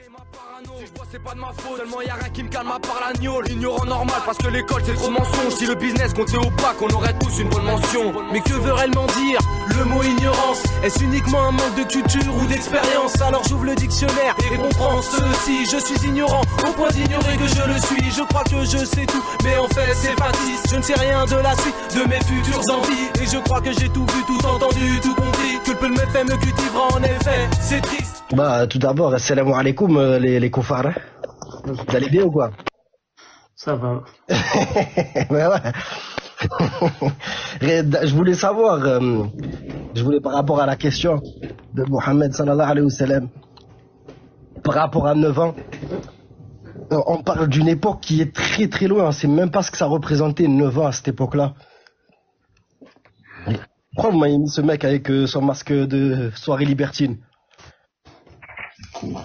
Si je vois c'est pas de ma faute, seulement y'a rien qui me calme à part l'agneau. L'ignorant normal parce que l'école c'est trop mensonge. Si le business comptait au bac on aurait tous une bonne mention. Mais que veut réellement dire le mot ignorance? Est-ce uniquement un manque de culture ou d'expérience? Alors j'ouvre le dictionnaire et comprends ceci. Je suis ignorant au point d'ignorer que je le suis. Je crois que je sais tout mais en fait c'est facile. Je ne sais rien de la suite de mes futures envies. Et je crois que j'ai tout vu, tout entendu, tout compris. Que le peu de mes faits me cultivera en effet. C'est triste. Bah, tout d'abord, assalamu alaikum, les koufars. Hein. Vous allez bien ou quoi? Ça va. Ouais, ouais. Je voulais savoir, par rapport à la question de Mohammed sallallahu alayhi wa sallam, par rapport à 9 ans, on parle d'une époque qui est très très loin, on sait même pas ce que ça représentait 9 ans à cette époque-là. Pourquoi vous m'avez mis ce mec avec son masque de soirée libertine?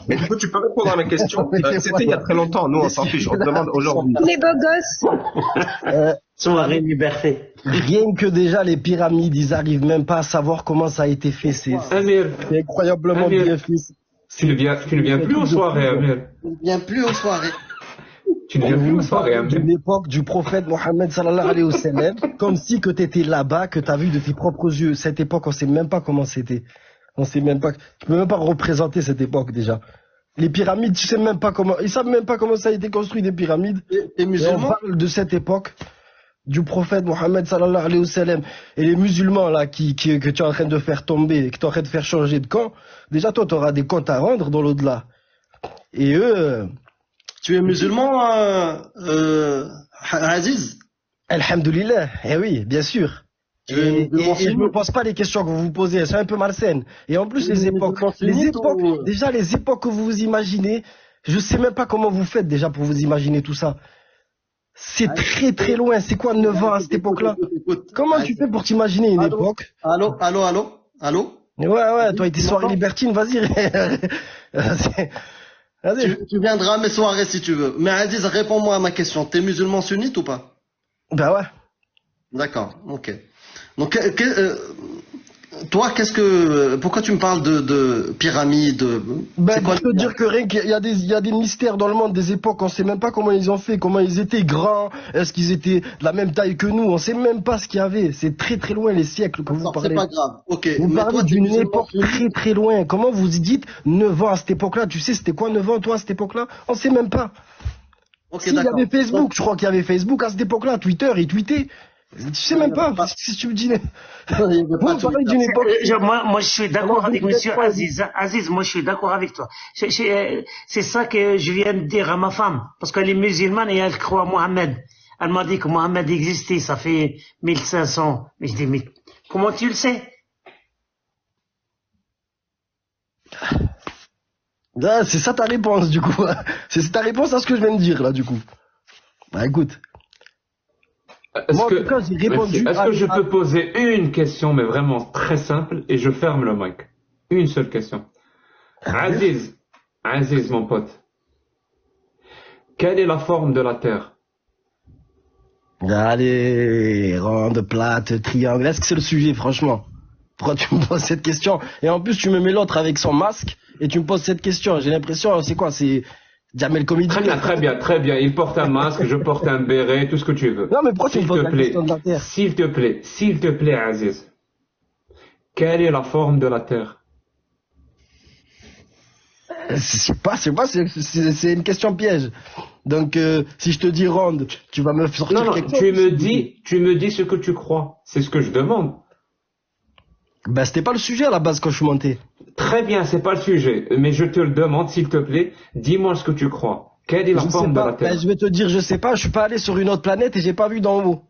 Mais du coup, tu peux répondre à ma question. C'était il y a très longtemps. Nous, on s'en fiche. On te demande aujourd'hui. Les beaux gosses. Soirée liberté. Rien que déjà les pyramides, ils arrivent même pas à savoir comment ça a été fait. C'est incroyablement Amir, bien fait. Tu ne viens plus aux soirées, Amir. Je ne viens plus aux soirées. Tu ne viens plus aux soirées, Amir. D'une époque du prophète Mohammed sallallahu alayhi wa sallam, comme si que t'étais là-bas, que t'as vu de tes propres yeux. Cette époque, on sait même pas comment c'était. On sait même pas, tu peux même pas représenter cette époque déjà. Les pyramides, tu sais même pas comment, ils savent même pas comment ça a été construit des pyramides. Et musulmans. Et on parle de cette époque du prophète Mohammed sallallahu alayhi wa sallam. Et les musulmans là que tu es en train de faire tomber, que tu es en train de faire changer de camp, déjà toi tu auras des comptes à rendre dans l'au-delà. Et eux... Tu es musulman, Aziz? Alhamdulillah, eh oui, bien sûr. Et je me pose pas les questions que vous vous posez, elles sont un peu malsaines. Et en plus, les époques, déjà les époques que vous vous imaginez, je sais même pas comment vous faites déjà pour vous imaginer tout ça. C'est très très loin, c'est quoi 9 ans à cette époque-là? Comment tu fais pour t'imaginer une époque? Allô? Ouais, toi et tes soirées libertines, vas-y. Vas-y. Tu viendras à mes soirées si tu veux. Mais Aziz, réponds-moi à ma question. T'es musulman sunnite ou pas? Bah ouais. D'accord, ok. Donc, toi, pourquoi tu me parles de pyramides? Ben, je peux dire que rien qu'il y a des mystères dans le monde des époques, on sait même pas comment ils ont fait, comment ils étaient grands, est-ce qu'ils étaient de la même taille que nous, on sait même pas ce qu'il y avait, c'est très très loin les siècles que vous parlez. C'est pas grave, ok. Vous parlez d'une époque très très loin, comment vous dites 9 ans à cette époque-là, tu sais c'était quoi 9 ans toi à cette époque-là? On sait même pas. Ok, il y avait Facebook, je crois qu'il y avait Facebook à cette époque-là, Twitter, ils tweetaient. Tu sais même pas, si tu me dis... Vous parlez d'une époque... Moi, je suis d'accord avec monsieur Aziz. Aziz, moi, je suis d'accord avec toi. C'est ça que je viens de dire à ma femme. Parce qu'elle est musulmane et elle croit à Mohammed. Elle m'a dit que Mohammed existait, ça fait 1500. Mais je dis, mais comment tu le sais? Ah, c'est ça ta réponse, du coup. C'est ta réponse à ce que je viens de dire, là, du coup. Bah, écoute... Est-ce que je peux poser une question, mais vraiment très simple, et je ferme le mic? Une seule question. Aziz, mon pote. Quelle est la forme de la Terre? Allez, ronde, plate, triangle. Est-ce que c'est le sujet, franchement? Pourquoi tu me poses cette question? Et en plus, tu me mets l'autre avec son masque, et tu me poses cette question. J'ai l'impression, c'est quoi? C'est... Jamel Comedy. Très bien. Il porte un masque, je porte un béret, tout ce que tu veux. Non, mais pourquoi tu me poses la question de la Terre? S'il te plaît, Aziz. Quelle est la forme de la Terre? C'est une question piège. Donc, si je te dis ronde, tu vas me sortir quelque chose. Tu me dis ce que tu crois. C'est ce que je demande. Ben, c'était pas le sujet à la base quand je suis monté. Très bien, c'est pas le sujet. Mais je te le demande, s'il te plaît, dis-moi ce que tu crois. Quelle est la forme de la Terre? Ben, je vais te dire, je sais pas, je suis pas allé sur une autre planète et j'ai pas vu d'en haut.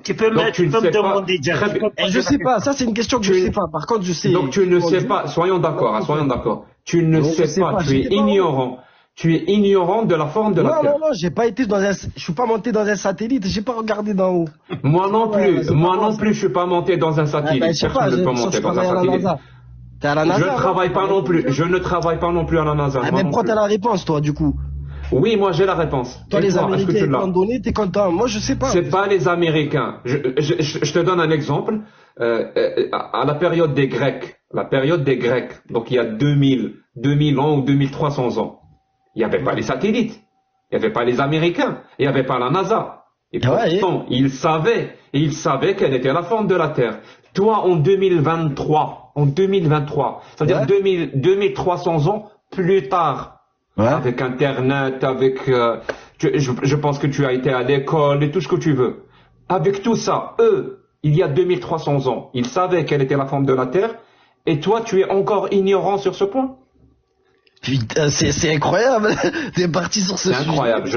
Tu peux me demander directement. Je sais pas, ça c'est une question que je sais pas. Par contre, je sais. Donc tu ne sais pas, soyons d'accord. Tu ne sais pas, tu es ignorant. Tu es ignorant de la forme de la Terre. Non, j'ai pas été je suis pas monté dans un satellite, j'ai pas regardé d'en haut. Moi non plus, je suis pas monté dans un satellite. Personne ne peut monter dans un satellite. T'es à la NASA? Je ne travaille pas non plus à la NASA. Mais pourquoi t'as la réponse, toi, du coup? Oui, moi j'ai la réponse. Toi, les Américains, ils t'ont donné, t'es content. Moi, je sais pas. C'est pas les Américains. Je te donne un exemple. À la période des Grecs, donc il y a 2000 ans ou 2300 ans. Il n'y avait pas les satellites. Il n'y avait pas les Américains. Il n'y avait pas la NASA. Et pourtant, ils savaient quelle était la forme de la Terre. Toi, en 2023, ça veut dire 2300 ans plus tard, avec Internet, avec, je pense que tu as été à l'école et tout ce que tu veux. Avec tout ça, eux, il y a 2300 ans, ils savaient quelle était la forme de la Terre, et toi, tu es encore ignorant sur ce point? Putain, c'est incroyable. T'es parti sur ce sujet. C'est incroyable.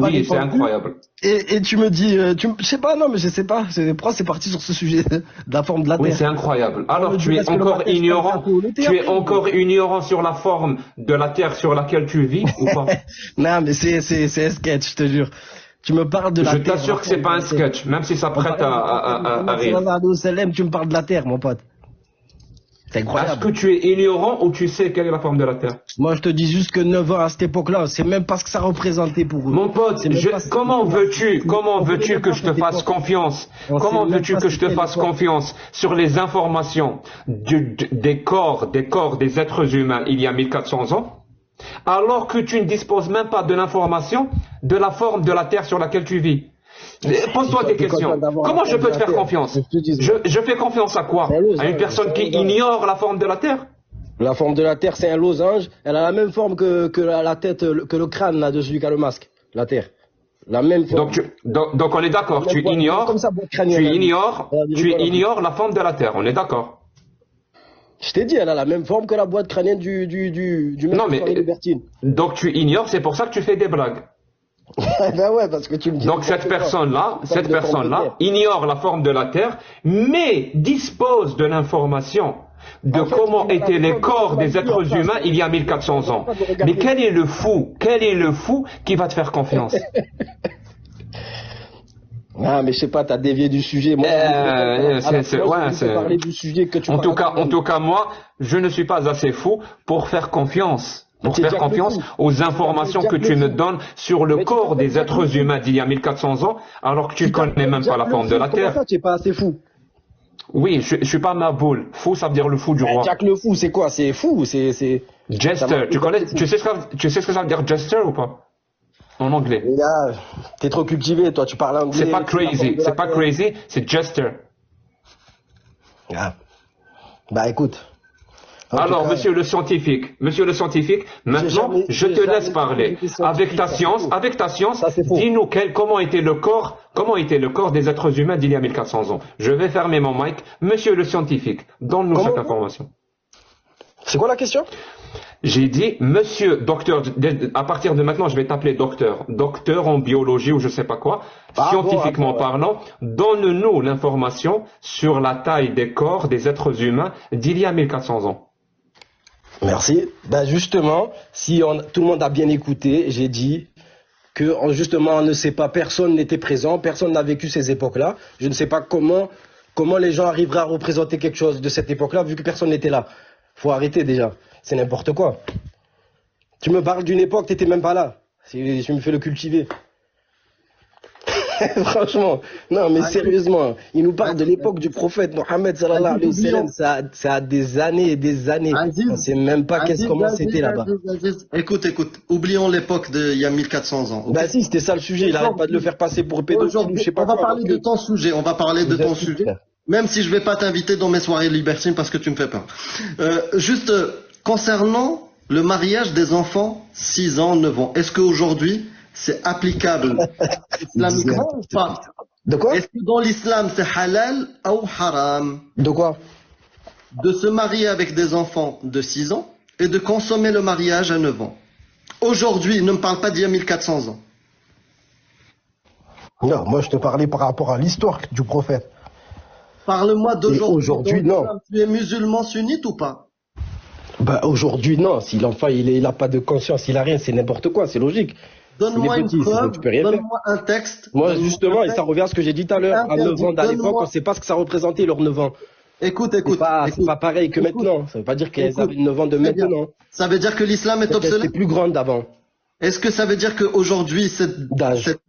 Oui, c'est incroyable. Et tu me dis, je sais pas, non, mais je sais pas. Pourquoi c'est parti sur ce sujet de la forme de la Terre? Oui, c'est incroyable. Alors, tu es encore ignorant. Tu es encore ignorant sur la forme de la Terre sur laquelle tu vis ou pas? Non, mais c'est un sketch, je te jure. Tu me parles de la Terre. Je t'assure que c'est pas un sketch, même si ça prête à rire. Tu me parles de la Terre, mon pote. C'est incroyable. Est-ce que tu es ignorant ou tu sais quelle est la forme de la Terre? Moi, je te dis juste que 9 ans à cette époque-là, c'est même pas ce que ça représentait pour eux. Mon pote, comment veux-tu que je te fasse confiance? Comment veux-tu que je te fasse confiance sur les informations des corps des êtres humains il y a 1400 ans, alors que tu ne disposes même pas de l'information de la forme de la Terre sur laquelle tu vis? Pose-toi des questions. Comment je peux te faire confiance? Je fais confiance à quoi? À une personne qui ignore la forme de la Terre? La forme de la Terre, c'est un losange. Elle a la même forme que la tête, que le crâne là de celui qui a le masque. La Terre. La même forme. Donc on est d'accord. Tu ignores la forme de la Terre. On est d'accord. Je t'ai dit, elle a la même forme que la boîte crânienne du mec non, mais, libertine. Donc tu ignores, c'est pour ça que tu fais des blagues. Ben ouais, parce que tu me dis. Donc cette personne-là ignore la forme de la Terre, mais dispose de l'information de comment étaient les corps des êtres humains il y a 1400 ans. Mais quel est le fou qui va te faire confiance? Ah, mais je sais pas, t'as dévié du sujet. Moi, parler du sujet que tu en tout cas, moi, je ne suis pas assez fou pour faire confiance. Aux informations que tu me donnes sur le corps des êtres humains d'il y a 1400 ans, alors que tu ne connais même pas la forme de la Terre. Tu n'es pas assez fou. Oui, je suis pas ma boule. Fou, ça veut dire le fou du roi. Jack le fou, c'est quoi? C'est fou, c'est. Jester. Tu sais ce que ça veut dire jester ou pas? En anglais. Là, t'es trop cultivé, toi, tu parles anglais. C'est pas crazy, c'est jester. Ah. Bah écoute. Alors, monsieur le scientifique, maintenant, je te laisse parler. Avec ta science, dis-nous comment était le corps des êtres humains d'il y a 1400 ans. Je vais fermer mon mic. Monsieur le scientifique, donne-nous cette information. C'est quoi la question? J'ai dit, monsieur docteur, à partir de maintenant, je vais t'appeler docteur. Docteur en biologie ou je sais pas quoi. Scientifiquement parlant, donne-nous l'information sur la taille des corps des êtres humains d'il y a 1400 ans. Merci. Ben justement, tout le monde a bien écouté, j'ai dit que justement on ne sait pas, personne n'était présent, personne n'a vécu ces époques-là. Je ne sais pas comment les gens arriveraient à représenter quelque chose de cette époque-là vu que personne n'était là. Faut arrêter déjà, c'est n'importe quoi. Tu me parles d'une époque, t'étais même pas là. Tu me fais le cultiver. Franchement, non mais sérieusement, il nous parle de l'époque du prophète Mohammed sallallahu alayhi wa sallam, ça a des années et des années. On sait même pas comment c'était là-bas. Écoute, oublions l'époque d'il y a 1400 ans. Okay? Bah si, c'était ça le sujet, il arrête pas de le faire passer pour pédophile, je sais pas quoi. On va parler de ton sujet, même si je vais pas t'inviter dans mes soirées libertines parce que tu me fais peur. Juste concernant le mariage des enfants 6 ans, 9 ans, est-ce qu'aujourd'hui c'est applicable islamiquement ou pas? De quoi? Est-ce que dans l'islam c'est halal ou haram? De quoi? De se marier avec des enfants de 6 ans et de consommer le mariage à 9 ans. Aujourd'hui, ne me parle pas d'il y a 1400 ans. Non, moi je te parlais par rapport à l'histoire du prophète. Parle-moi d'aujourd'hui. Aujourd'hui, non. Tu es musulman sunnite ou pas? Bah aujourd'hui, non. Si l'enfant il a pas de conscience, il a rien, c'est n'importe quoi, c'est logique. Donne-moi une preuve, donne-moi un texte. Moi, justement, et ça revient à ce que j'ai dit tout à l'heure, à 9 ans, à l'époque, on ne sait pas ce que ça représentait, leurs 9 ans. Écoute. C'est pas pareil que maintenant. Ça veut pas dire qu'elles avaient 9 ans de maintenant. Ça veut dire que l'islam est obsolète. C'est plus grande d'avant. Est-ce que ça veut dire qu'aujourd'hui, cette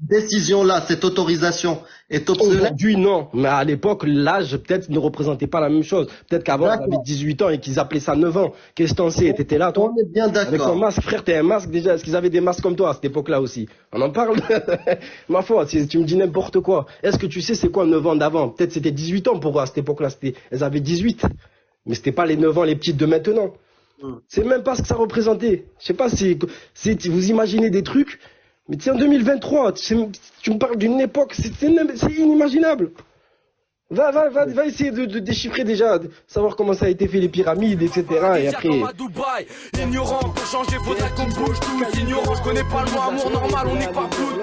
décision-là, cette autorisation est obsolète? Aujourd'hui, non. Mais à l'époque, l'âge, peut-être, ne représentait pas la même chose. Peut-être qu'avant, ils avaient 18 ans et qu'ils appelaient ça 9 ans. Qu'est-ce que t'en sais? T'étais là, toi? On est bien d'accord. Avec ton masque, frère, t'es un masque déjà. Est-ce qu'ils avaient des masques comme toi à cette époque-là aussi? On en parle? Ma foi, si tu me dis n'importe quoi. Est-ce que tu sais c'est quoi 9 ans d'avant? Peut-être c'était 18 ans pour eux à cette époque-là. Elles avaient 18. Mais c'était pas les 9 ans, les petites de maintenant. C'est même pas ce que ça représentait. Je sais pas si vous imaginez des trucs, mais c'est en 2023. Tu me parles d'une époque, c'est inimaginable. Va essayer de déchiffrer déjà, de savoir comment ça a été fait les pyramides, etc. Et après. Ignorant, pour changer, faudrait qu'on bouge tous. Ignorant, je connais pas le mot amour normal, on n'est pas tous.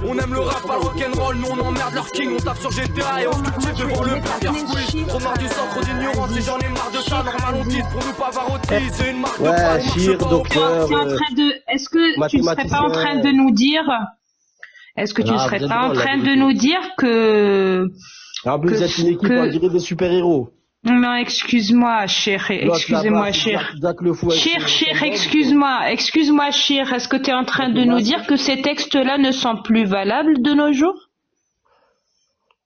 On aime le rap, pas le rock'n'roll, nous on emmerde leur king, on tape sur GTA et on se cultive devant le Burger Quiz. Trop marre du sang, trop d'ignorance, et j'en ai marre de ça, normal on tease pour nous pavarotis. C'est une marque de pas, Chir, docteur. Est-ce que tu ne serais pas en train de nous dire, que en plus, vous êtes une équipe, on dirait des super-héros. Non, excuse-moi, cher. Excusez-moi, cher. Excuse-moi, cher. Est-ce que tu es en train de nous dire que ces textes-là ne sont plus valables de nos jours?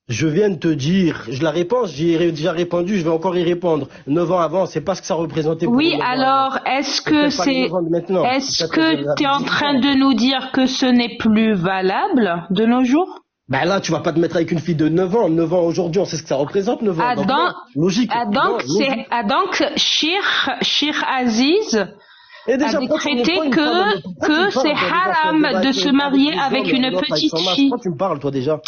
Je viens de te dire, la réponse, j'y ai déjà répondu, je vais encore y répondre. 9 ans avant, c'est pas ce que ça représentait. Oui, alors, est-ce que tu es en train de nous dire que ce n'est plus valable de nos jours? Ben là, tu vas pas te mettre avec une fille de 9 ans. 9 ans aujourd'hui, on sait ce que ça représente, 9 ans. Logique. Donc, Cheikh Aziz a décrété que c'est haram de se marier avec une petite fille. Pourquoi tu me parles, toi, déjà?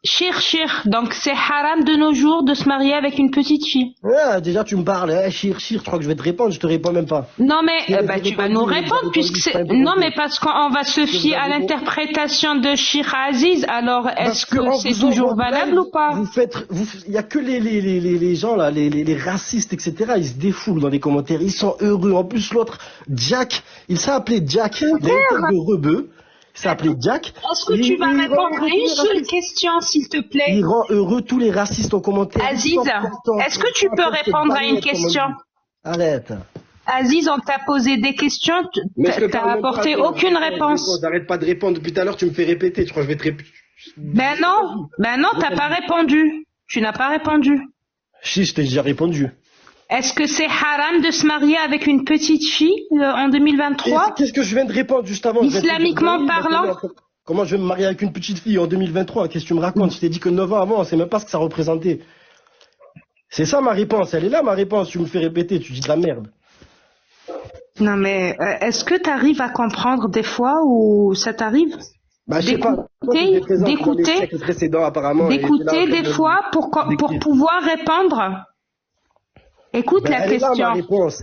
Cheikh, donc c'est haram de nos jours de se marier avec une petite fille. Ouais, déjà tu me parles, Cheikh, je crois que je vais te répondre, je te réponds même pas. Non mais tu vas nous répondre puisque c'est mais parce qu'on va se fier à l'interprétation de Cheikh Aziz. Alors est-ce que c'est toujours valable ou pas? Il y a que les gens là, les racistes, etc. Ils se défoulent dans les commentaires, ils sont heureux. En plus l'autre, Jack, il s'est appelé Jack, il a une tête de rebeu. Il s'est appelé Jack. Est-ce que tu vas répondre à une seule question, s'il te plaît? Il rend heureux tous les racistes en commentaire. Aziz, est-ce que tu peux répondre à une question? Arrête. Aziz, on t'a posé des questions, t'as apporté aucune réponse. J'arrête pas de répondre depuis tout à l'heure, tu me fais répéter, je crois que je vais te répéter. Ben non, t'as pas répondu. Tu n'as pas répondu. Si, je t'ai déjà répondu. Est-ce que c'est haram de se marier avec une petite fille en 2023? Qu'est-ce que je viens de répondre juste avant? Islamiquement parlant? Comment je vais me marier avec une petite fille en 2023? Qu'est-ce que tu me racontes? Je t'ai dit que 9 ans avant, on sait même pas ce que ça représentait. C'est ça ma réponse, elle est là ma réponse, tu me fais répéter, tu dis de la merde. Non mais, est-ce que tu arrives à comprendre des fois ou ça t'arrive? Bah, je sais pas. D'écouter des fois pour pouvoir répondre? Écoute la question.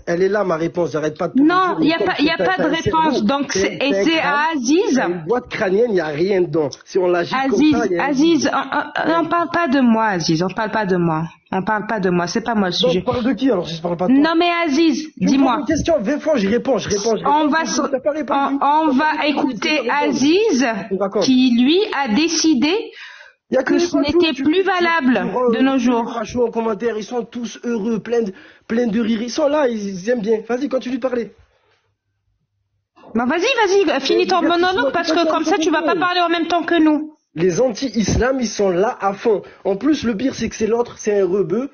Elle est là ma réponse, j'arrête pas de Non, il y a pas de réponse. Donc c'est à Aziz. Une boîte crânienne, il y a rien dedans. Si on l'agit Aziz, on parle pas de moi, Aziz, on parle pas de moi. C'est pas moi le sujet. Donc, parle de qui alors si je parle pas de toi? Non mais Aziz, dis-moi. Une question, 20 fois j'y réponds. On va écouter Aziz qui lui a décidé que ce n'était plus valable de nos jours. En commentaire, ils sont tous heureux, pleins de rire. Ils sont là, ils aiment bien. Vas-y, continue de parler. Bah vas-y, finis ton monologue parce que comme ça tu vas pas parler en même temps que nous. Les anti-islam, ils sont là à fond. En plus, le pire, c'est que c'est l'autre, c'est un rebeu.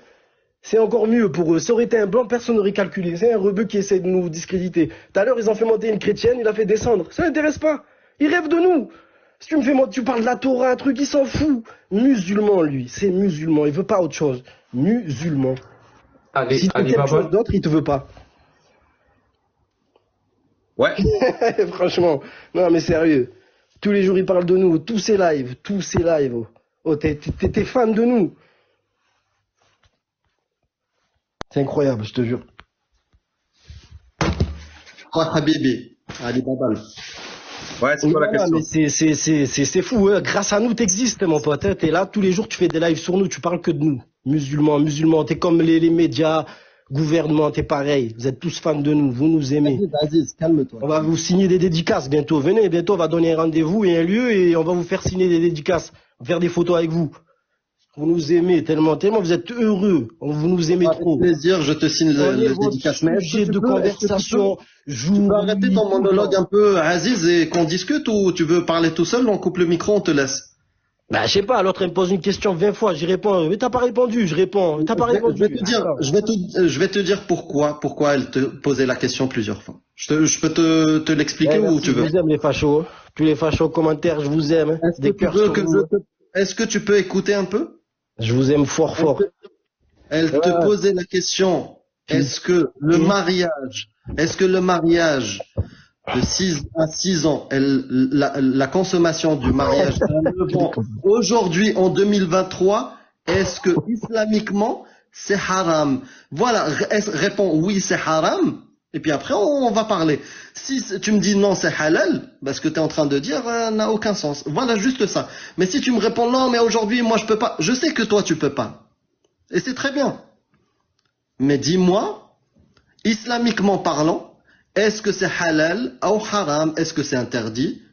C'est encore mieux pour eux. Ça aurait été un blanc, personne n'aurait calculé. C'est un rebeu qui essaie de nous discréditer. Tout à l'heure, ils ont fait monter une chrétienne, il a fait descendre. Ça n'intéresse pas. Ils rêvent de nous. Si tu parles de la Torah, un truc, il s'en fout. Musulman, lui, c'est musulman, il veut pas autre chose. Musulman. Si tu veux quelque chose d'autre, il te veut pas. Ouais. Franchement, non mais sérieux. Tous les jours, il parle de nous, tous ces lives. Oh, t'es fan de nous. C'est incroyable, je te jure. Oh, Habibi, Ali Babal. Ouais, c'est quoi la question? Mais c'est fou, hein. Grâce à nous, t'existes, mon pote. T'es là, tous les jours, tu fais des lives sur nous, tu parles que de nous. Musulmans, t'es comme les médias, gouvernement, t'es pareil. Vous êtes tous fans de nous, vous nous aimez. Aziz, calme-toi. On va vous signer des dédicaces bientôt. Venez, bientôt, on va donner un rendez-vous et un lieu et on va vous faire signer des dédicaces. On va faire des photos avec vous. Vous nous aimez tellement, vous êtes heureux. Vous nous aimez trop. Avec plaisir, je te signe le dédicace. Sujet de conversation. Tu peux arrêter ton monologue un peu, Aziz, et qu'on discute, ou tu veux parler tout seul, on coupe le micro, on te laisse. Bah, je sais pas, l'autre, elle me pose une question 20 fois, j'y réponds. Mais t'as pas répondu, je réponds. T'as pas répondu. Je vais te dire pourquoi elle te posait la question plusieurs fois. Je peux te l'expliquer ou tu veux? Je vous aime, les fachos. Tous les fachos commentaires, je vous aime. Est-ce que tu peux écouter un peu? Je vous aime fort, fort. Elle te posait la question, est-ce que le mariage de 6 à 6 ans, la consommation du mariage aujourd'hui en 2023, est-ce que islamiquement c'est haram? Voilà, réponds oui, c'est haram. Et puis après, on va parler. Si tu me dis non, c'est halal, bah, ce que tu es en train de dire n'a aucun sens. Voilà, juste ça. Mais si tu me réponds non, mais aujourd'hui, moi, je peux pas. Je sais que toi, tu peux pas. Et c'est très bien. Mais dis-moi, islamiquement parlant, est-ce que c'est halal ou haram? Est-ce que c'est interdit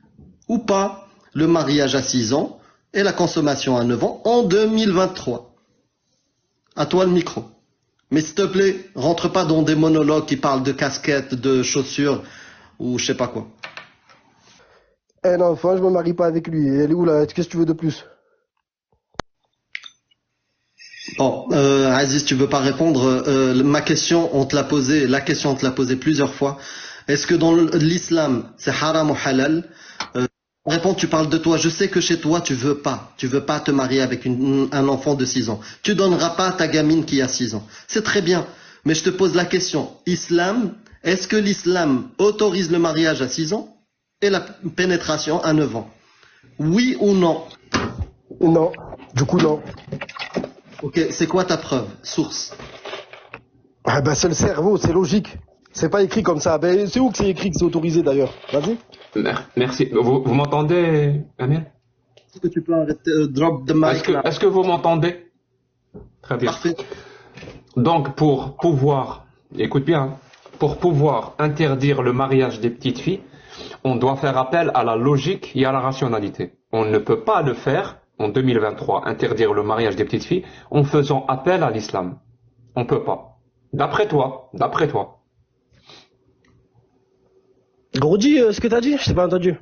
ou pas le mariage à 6 ans et la consommation à 9 ans en 2023? À toi le micro. Mais s'il te plaît, rentre pas dans des monologues qui parlent de casquettes, de chaussures ou je sais pas quoi. Eh non, enfin, je me marie pas avec lui. Elle est où là? Qu'est-ce que tu veux de plus? Bon, Aziz, tu veux pas répondre? Ma question, on te l'a posée. La question, on te l'a posée plusieurs fois. Est-ce que dans l'islam, c'est haram ou halal? Réponds, tu parles de toi. Je sais que chez toi, tu veux pas te marier avec un enfant de 6 ans. Tu donneras pas à ta gamine qui a 6 ans. C'est très bien. Mais je te pose la question. Islam, est-ce que l'islam autorise le mariage à 6 ans et la pénétration à 9 ans? Oui ou non? Non. Du coup, non. Ok, c'est quoi ta preuve? Source? Ah ben, c'est le cerveau, c'est logique. C'est pas écrit comme ça. Ben, c'est où que c'est écrit que c'est autorisé d'ailleurs? Vas-y. Merci. Vous m'entendez, Amir? Est-ce que tu peux arrêter, drop the mic? Est-ce que vous m'entendez? Très bien. Parfait. Donc, pour pouvoir, écoute bien, pour pouvoir interdire le mariage des petites filles, on doit faire appel à la logique et à la rationalité. On ne peut pas le faire en 2023, interdire le mariage des petites filles, en faisant appel à l'islam. On peut pas. D'après toi. Gros, ce que t'as dit, je t'ai pas entendu.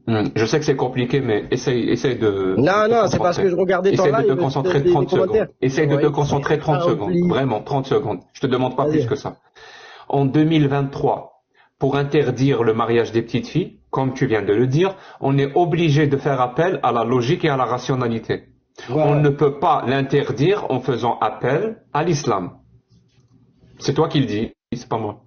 Je sais que c'est compliqué, mais essaye de... Non, c'est parce que je regardais ton live. Essaye de te concentrer 30 secondes. Essaye de te concentrer 30 secondes. Vraiment, 30 secondes. Je te demande pas plus que ça. En 2023, pour interdire le mariage des petites filles, comme tu viens de le dire, on est obligé de faire appel à la logique et à la rationalité. Ouais. On ne peut pas l'interdire en faisant appel à l'islam. C'est toi qui le dis, c'est pas moi.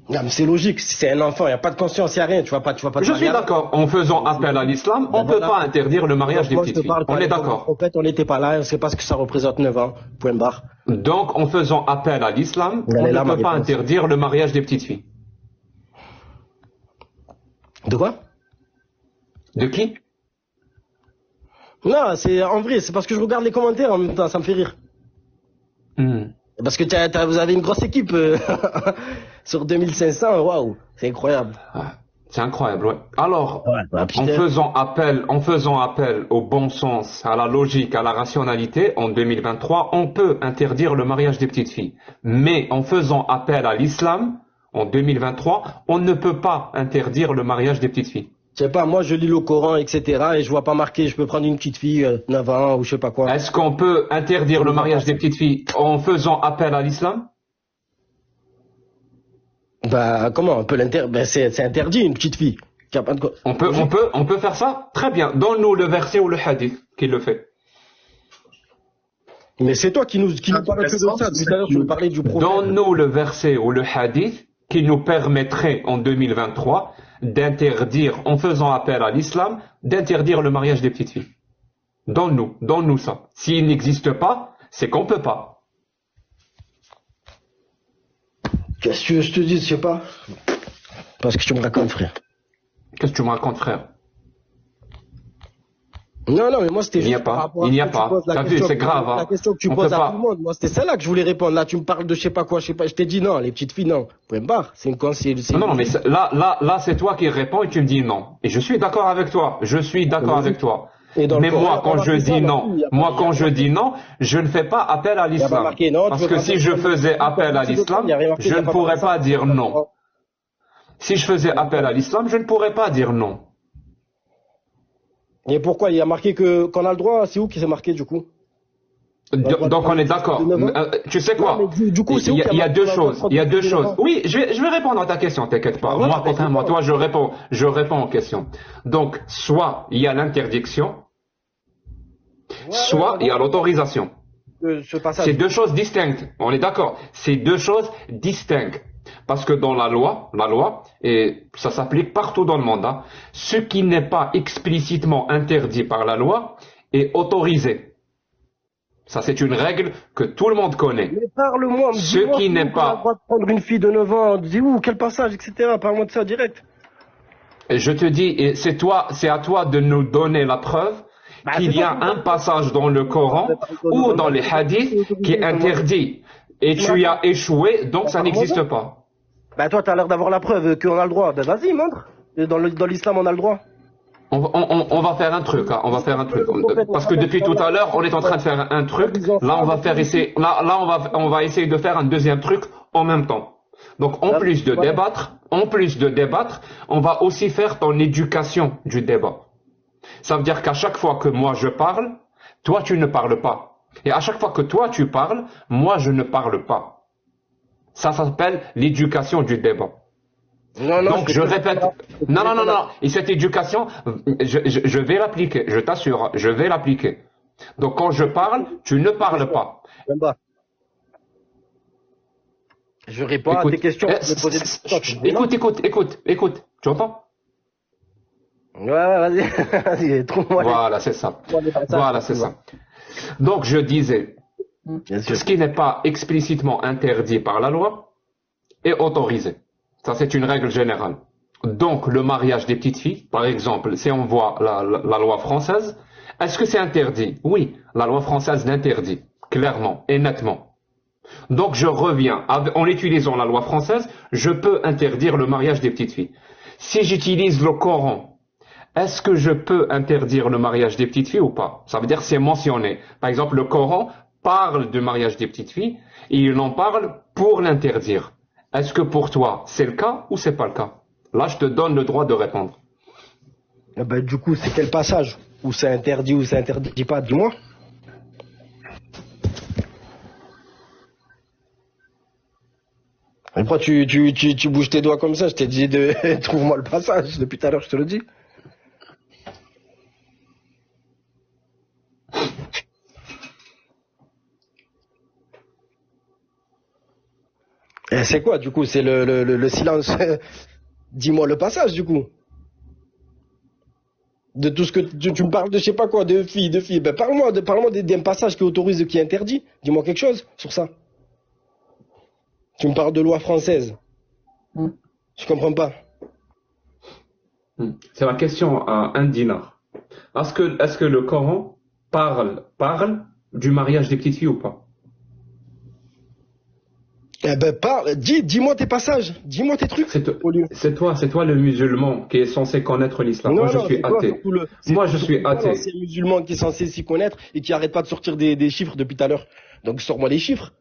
Non, mais c'est logique, c'est un enfant, il n'y a pas de conscience, il n'y a rien, tu vas pas. Je suis d'accord, en faisant appel à l'islam, on ne peut pas interdire le mariage des petites filles. On est d'accord. En fait, on n'était pas là, on ne sait pas ce que ça représente 9 ans, point barre. Donc, en faisant appel à l'islam, on ne peut pas interdire le mariage des petites filles. De quoi? De qui? Non, c'est en vrai, c'est parce que je regarde les commentaires en même temps, ça me fait rire. Parce que vous avez une grosse équipe sur 2500, waouh, c'est incroyable. C'est incroyable, ouais. Alors, en faisant appel au bon sens, à la logique, à la rationalité, en 2023, on peut interdire le mariage des petites filles. Mais en faisant appel à l'islam, en 2023, on ne peut pas interdire le mariage des petites filles. Je sais pas, moi je lis le Coran, etc. et je vois pas marqué, je peux prendre une petite fille, 9 ans ou je sais pas quoi. Est-ce qu'on peut interdire le mariage des petites filles en faisant appel à l'islam? Bah comment on peut l'interdire? Ben, c'est interdit une petite fille. On peut faire ça? Très bien. Donne-nous le verset ou le hadith qui le fait. Mais c'est toi qui nous parles que de ça. Tout à l'heure, tu me parlais du prophète. Donne-nous le verset ou le hadith qui nous permettrait en 2023 d'interdire, en faisant appel à l'islam, d'interdire le mariage des petites filles. Donne-nous ça. S'il n'existe pas, c'est qu'on peut pas. Qu'est-ce que je te dis, je sais pas. Parce que tu me racontes, frère. Qu'est-ce que tu me racontes, frère? Non, mais moi c'était juste il n'y a pas. T'as vu, c'est grave. La question que tu poses à tout le monde, moi c'était celle-là que je voulais répondre. Là, tu me parles de je sais pas quoi, je t'ai dit non, les petites filles, non. Point barre, c'est une conseil. Non, mais là, c'est toi qui réponds et tu me dis non. Et je suis d'accord avec toi. Mais moi, quand je dis non, je ne fais pas appel à l'islam. Parce que si je faisais appel à l'islam, je ne pourrais pas dire non. Si je faisais appel à l'islam, je ne pourrais pas dire non. Et pourquoi? Il y a marqué qu'on a le droit, c'est où qui s'est marqué du coup? Donc on est d'accord. Tu sais quoi? Du coup, il y a deux choses. Il y a deux choses. Oui, je vais répondre à ta question, t'inquiète pas. Moi, contrairement à toi, je réponds aux questions. Donc, soit il y a l'interdiction, soit il y a l'autorisation. C'est deux choses distinctes. On est d'accord. C'est deux choses distinctes. Parce que dans la loi, et ça s'applique partout dans le monde, hein, ce qui n'est pas explicitement interdit par la loi est autorisé. Ça, c'est une règle que tout le monde connaît. Mais parle-moi, ce qui n'est pas... On a le droit de prendre une fille de 9 ans, dis où, quel passage, etc. Parle-moi de ça direct. Et je te dis, c'est à toi de nous donner la preuve qu'il y a un passage dans le Coran ou dans les hadiths qui est interdit. Et tu as échoué, donc ça n'existe pas. Bah toi, tu as l'air d'avoir la preuve qu'on a le droit. Ben vas-y, montre. Dans l'islam, on a le droit. On va faire un truc, hein, on va faire un truc. Parce que depuis tout à l'heure, on est en train de faire un truc. Là, on va essayer de faire un deuxième truc en même temps. Donc, en plus de débattre, on va aussi faire ton éducation du débat. Ça veut dire qu'à chaque fois que moi je parle, toi tu ne parles pas. Et à chaque fois que toi tu parles, moi je ne parle pas. Ça s'appelle l'éducation du débat. Donc je répète, non. Et cette éducation, je vais l'appliquer, je t'assure, je vais l'appliquer. Donc quand je parle, tu ne parles pas. Je réponds à tes questions. Écoute, tu entends? Ouais, vas-y, trouve-moi. Voilà, c'est ça. Voilà, c'est ça. Donc je disais, ce qui n'est pas explicitement interdit par la loi est autorisé. Ça, c'est une règle générale. Donc, le mariage des petites filles, par exemple, si on voit la loi française, est-ce que c'est interdit? Oui, la loi française l'interdit, clairement et nettement. Donc, je reviens, en utilisant la loi française, je peux interdire le mariage des petites filles. Si j'utilise le Coran, est-ce que je peux interdire le mariage des petites filles ou pas? Ça veut dire que c'est mentionné. Par exemple, le Coran parle du mariage des petites filles et il en parle pour l'interdire. Est-ce que pour toi, c'est le cas ou c'est pas le cas? Là, je te donne le droit de répondre. Du coup, c'est quel passage? Où c'est interdit ou c'est interdit pas? Dis-moi. Et pourquoi tu bouges tes doigts comme ça? Je t'ai dit de trouve-moi le passage. Depuis tout à l'heure, je te le dis. Et c'est quoi, du coup? C'est le silence. Dis-moi le passage, du coup. De tout ce que tu me parles de je sais pas quoi, de filles. Ben, parle-moi d'un passage qui autorise, qui est interdit. Dis-moi quelque chose sur ça. Tu me parles de loi française. Je comprends pas. C'est la question à un dinar. Est-ce que le Coran parle du mariage des petites filles ou pas? Eh ben, dis-moi tes passages, dis-moi tes trucs. C'est toi le musulman qui est censé connaître l'islam. Moi, je suis athée. Moi, je suis athée. C'est le musulman qui est censé s'y connaître et qui arrête pas de sortir des chiffres depuis tout à l'heure. Donc, sors-moi les chiffres.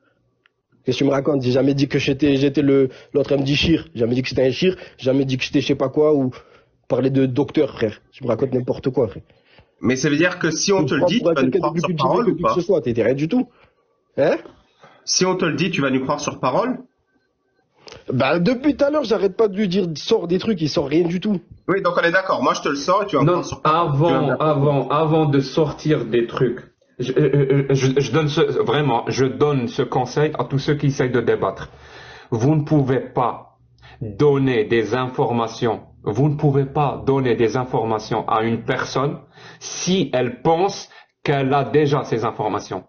Qu'est-ce que tu me racontes? J'ai jamais dit que j'étais l'autre, elle me dit shir. J'ai jamais dit que j'étais un shir. J'ai jamais dit que j'étais je sais pas quoi ou parler de docteur, frère. Tu me racontes n'importe quoi, frère. Mais ça veut dire que si on te le dit, tu vas nous croire sur parole ou pas? T'étais rien du tout. Hein? Si on te le dit, tu vas nous croire sur parole? Bah, depuis tout à l'heure, j'arrête pas de lui dire, sors des trucs, il sort rien du tout. Oui, donc on est d'accord. Moi, je te le sors et tu vas me croire sur parole. Avant de sortir des trucs, je donne ce conseil à tous ceux qui essayent de débattre. Vous ne pouvez pas donner des informations. Vous ne pouvez pas donner des informations à une personne si elle pense qu'elle a déjà ces informations.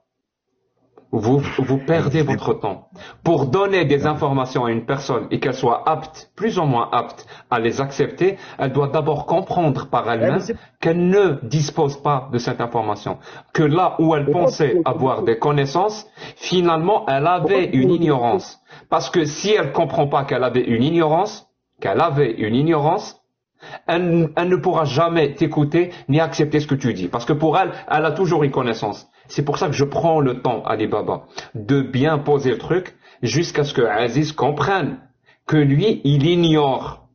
Vous perdez votre temps. Pour donner des informations à une personne et qu'elle soit apte, plus ou moins apte à les accepter, elle doit d'abord comprendre par elle-même qu'elle ne dispose pas de cette information. Que là où elle pensait avoir des connaissances, finalement, elle avait une ignorance. Parce que si elle comprend pas qu'elle avait une ignorance, elle ne pourra jamais t'écouter ni accepter ce que tu dis. Parce que pour elle, elle a toujours une connaissance. C'est pour ça que je prends le temps, Ali Baba, de bien poser le truc jusqu'à ce que Aziz comprenne que lui, il ignore.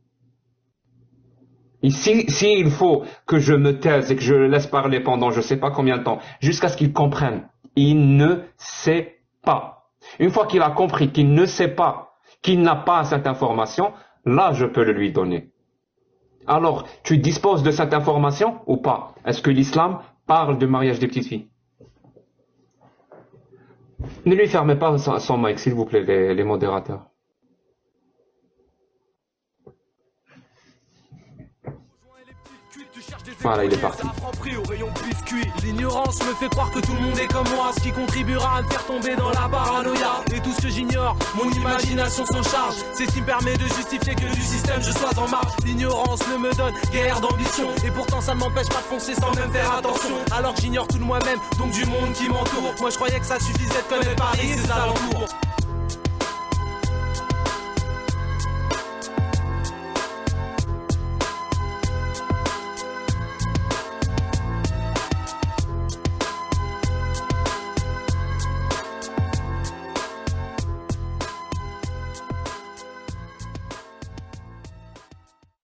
Et s'il faut que je me taise et que je le laisse parler pendant je sais pas combien de temps, jusqu'à ce qu'il comprenne, il ne sait pas. Une fois qu'il a compris qu'il ne sait pas, qu'il n'a pas cette information, là, je peux le lui donner. Alors, tu disposes de cette information ou pas? Est-ce que l'islam parle de mariage des petites filles? Ne lui fermez pas son mic, s'il vous plaît, les modérateurs. Voilà, il est parti. L'ignorance me fait croire que tout le monde est comme moi, ce qui contribuera à me faire tomber dans la paranoïa. Et tout ce que j'ignore, mon imagination s'en charge. C'est ce qui me permet de justifier que du système je sois en marche. L'ignorance ne me donne guère d'ambition, et pourtant ça ne m'empêche pas de foncer sans même faire attention. Alors que j'ignore tout de moi-même, donc du monde qui m'entoure. Moi je croyais que ça suffisait de connaître Paris et ses alentours.